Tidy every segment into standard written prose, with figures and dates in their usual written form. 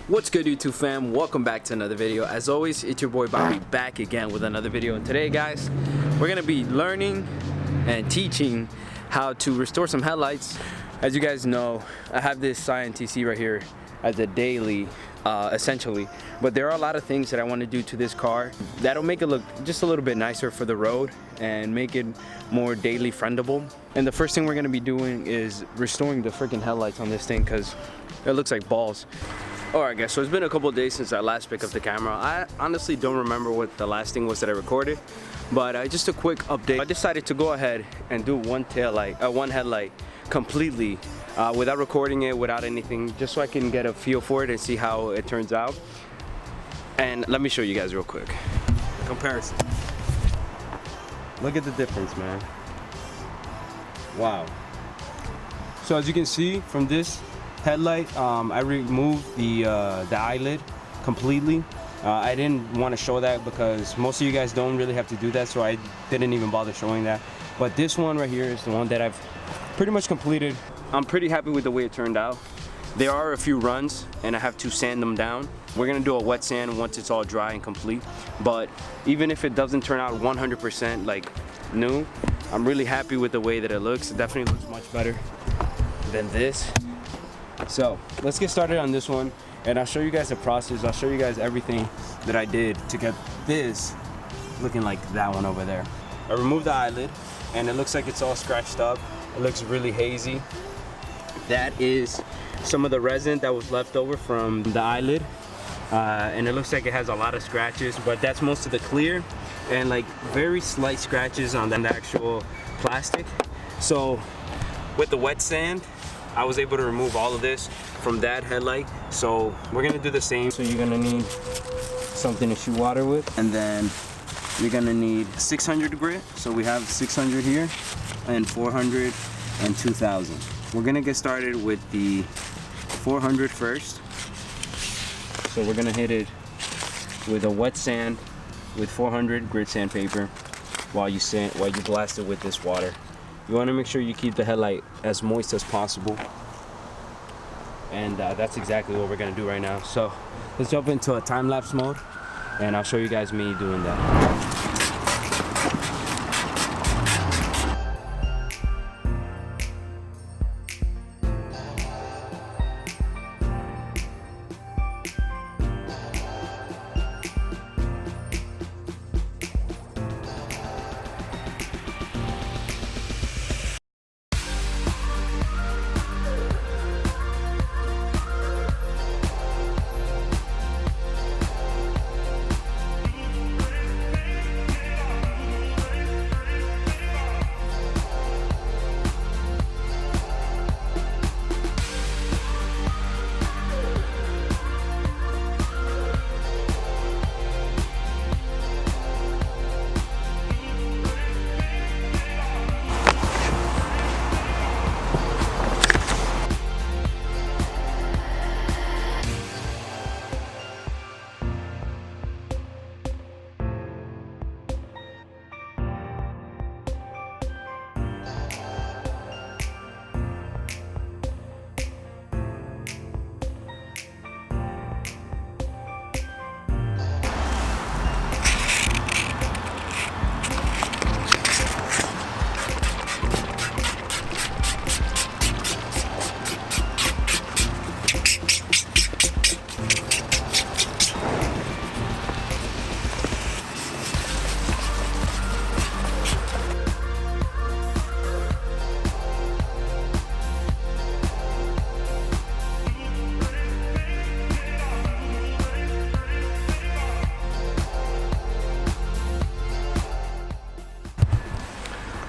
What's good, YouTube fam? Welcome back to another video. As always, it's your boy Bobby back again with another video. And today, guys, we're gonna be learning and teaching how to restore some headlights. As you guys know, I have this Scion TC right here as a daily, essentially. But there are a lot of things that I want to do to this car that'll make it look just a little bit nicer for the road and make it more daily friendable. And the first thing we're gonna be doing is restoring the freaking headlights on this thing because it looks like balls. Alright guys, so it's been a couple of days since I last picked up the camera. I honestly don't remember what the last thing was that I recorded, but just a quick update. I decided to go ahead and do one headlight completely without recording it, without anything, just so I can get a feel for it and see how it turns out. And let me show you guys real quick. Comparison. Look at the difference, man. Wow. So as you can see from this headlight, I removed the eyelid completely. I didn't want to show that because most of you guys don't really have to do that, so I didn't even bother showing that. But this one right here is the one that I've pretty much completed. I'm pretty happy with the way it turned out. There are a few runs and I have to sand them down. We're gonna do a wet sand once it's all dry and complete. But even if it doesn't turn out 100% like new, I'm really happy with the way that it looks. It definitely looks much better than this. So let's get started on this one and I'll show you guys the process. I'll show you guys everything that I did to get this looking like that one over there. I removed the eyelid and it looks like it's all scratched up. It looks really hazy. That is some of the resin that was left over from the eyelid, and it looks like it has a lot of scratches, but that's most of the clear and like very slight scratches on the actual plastic. So with the wet sand, I was able to remove all of this from that headlight. So we're gonna do the same. So you're gonna need something to shoot water with, and then you're gonna need 600 grit. So we have 600 here, and 400 and 2000. We're gonna get started with the 400 first. So we're gonna hit it with a wet sand with 400 grit sandpaper while you blast it with this water. You want to make sure you keep the headlight as moist as possible, and that's exactly what we're gonna do right now. So let's jump into a time-lapse mode and I'll show you guys me doing that.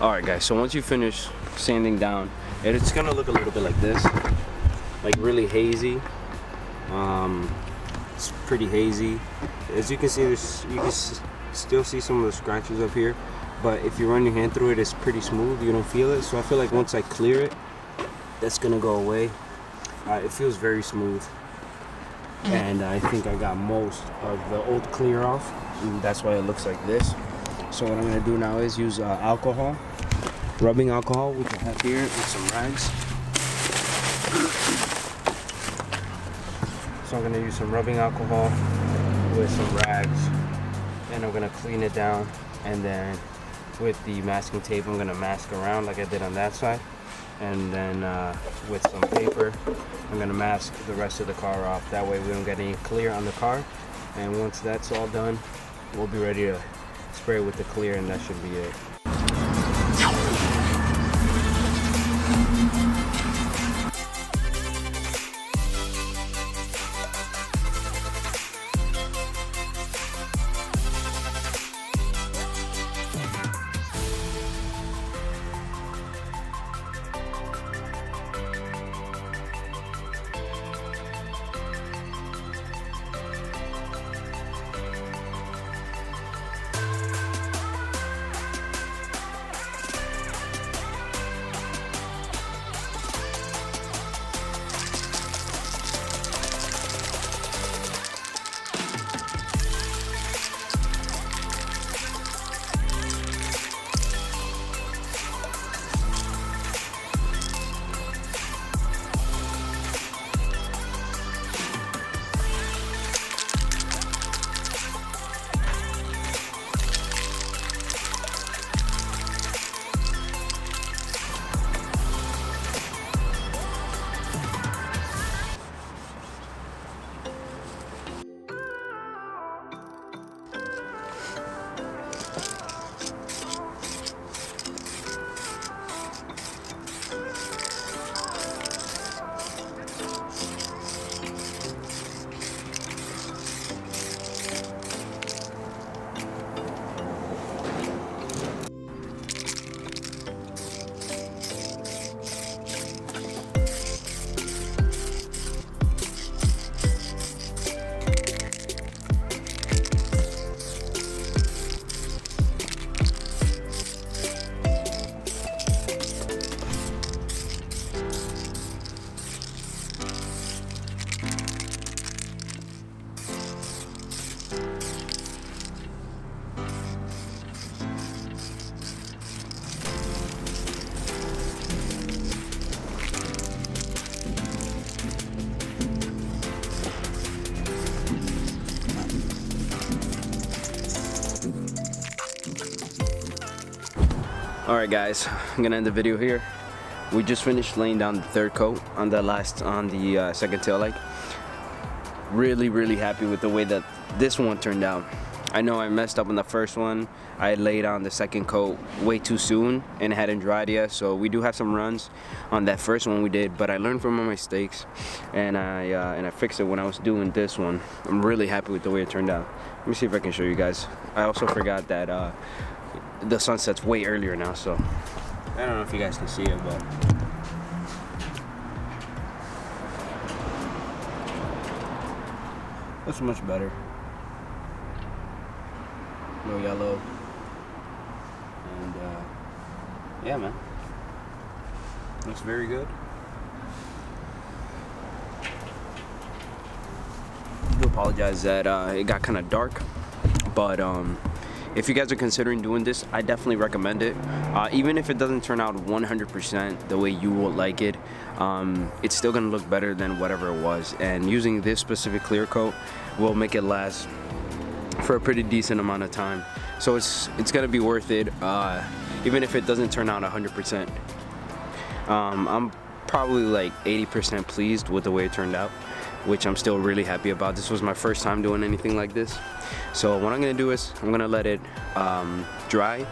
Alright guys, so once you finish sanding down, it's gonna look a little bit like this, like really hazy. It's pretty hazy. As you can see, you can still see some of the scratches up here, but if you run your hand through it, it's pretty smooth. You don't feel it. So I feel like once I clear it, that's gonna go away. It feels very smooth, and I think I got most of the old clear off, and that's why it looks like this. So what I'm gonna do now is use alcohol, rubbing alcohol, which I have here, with some rags. So I'm going to use some rubbing alcohol with some rags, and I'm going to clean it down, and then with the masking tape I'm going to mask around like I did on that side, and then with some paper I'm going to mask the rest of the car off. That way we don't get any clear on the car, and once that's all done we'll be ready to spray with the clear, and that should be it. Alright guys, I'm gonna end the video here. We just finished laying down the third coat on the second tail light. Really happy with the way that this one turned out. I know I messed up on the first one. I laid on the second coat way too soon and it hadn't dried yet, so we do have some runs on that first one we did, but I learned from my mistakes and I fixed it when I was doing this one. I'm really happy with the way it turned out. Let me see if I can show you guys. I also forgot that the sun sets way earlier now, so I don't know if you guys can see it, but looks much better. No yellow, and yeah, man, looks very good. I do apologize that it got kind of dark, but if you guys are considering doing this, I definitely recommend it. Even if it doesn't turn out 100% the way you will like it, it's still gonna look better than whatever it was. And using this specific clear coat will make it last for a pretty decent amount of time. So it's gonna be worth it, even if it doesn't turn out 100%. I'm probably like 80% pleased with the way it turned out, which I'm still really happy about. This was my first time doing anything like this. So what I'm gonna do is I'm gonna let it dry,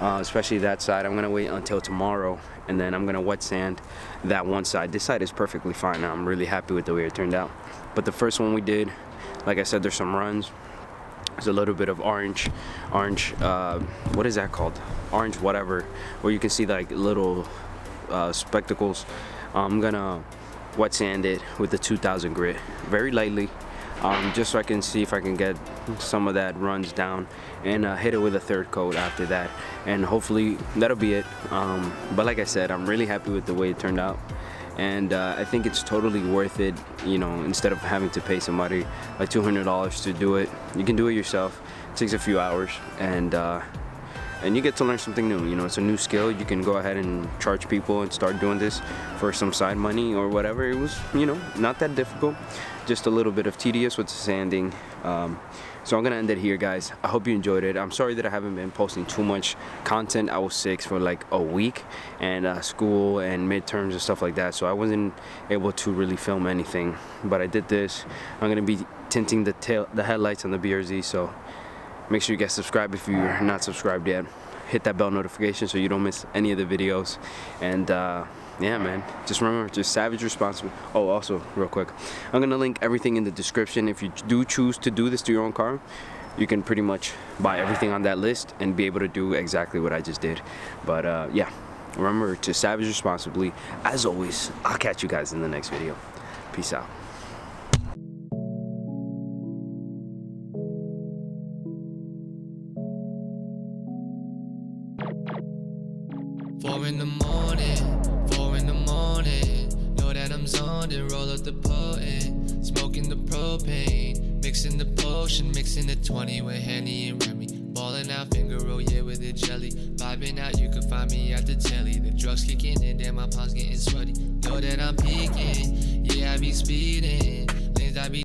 especially that side. I'm gonna wait until tomorrow, and then I'm gonna wet sand that one side. This side is perfectly fine now. I'm really happy with the way it turned out. But the first one we did, like I said, there's some runs. There's a little bit of orange, what is that called? Orange whatever, where you can see like little spectacles. I'm gonna wet sand it with the 2000 grit very lightly, just so I can see if I can get some of that runs down, and hit it with a third coat after that, and hopefully that'll be it. But like I said, I'm really happy with the way it turned out, and I think it's totally worth it. You know, instead of having to pay somebody like $200 to do it, you can do it yourself. It takes a few hours, and and you get to learn something new. You know, it's a new skill. You can go ahead and charge people and start doing this for some side money or whatever. It was, you know, not that difficult, just a little bit of tedious with the sanding. So I'm gonna end it here, guys. I hope you enjoyed it. I'm sorry that I haven't been posting too much content. I was sick for like a week, and school and midterms and stuff like that, so I wasn't able to really film anything. But I did this. I'm gonna be tinting the headlights on the BRZ, so make sure you guys subscribe if you're not subscribed yet. Hit that bell notification so you don't miss any of the videos. And yeah, man, just remember to savage responsible. Oh, also real quick, I'm gonna link everything in the description. If you do choose to do this to your own car, you can pretty much buy everything on that list and be able to do exactly what I just did. But yeah, remember to savage responsibly. As always, I'll catch you guys in the next video. Peace out. 4 in the morning, know that I'm zoned and roll up the potent, smoking the propane, mixing the potion, mixing the 20 with Henny and Remy, balling out finger roll, yeah, with the jelly, vibing out, you can find me at the telly, the drugs kicking in, damn, my palms getting sweaty, know that I'm peaking, yeah, I be speeding, lanes I be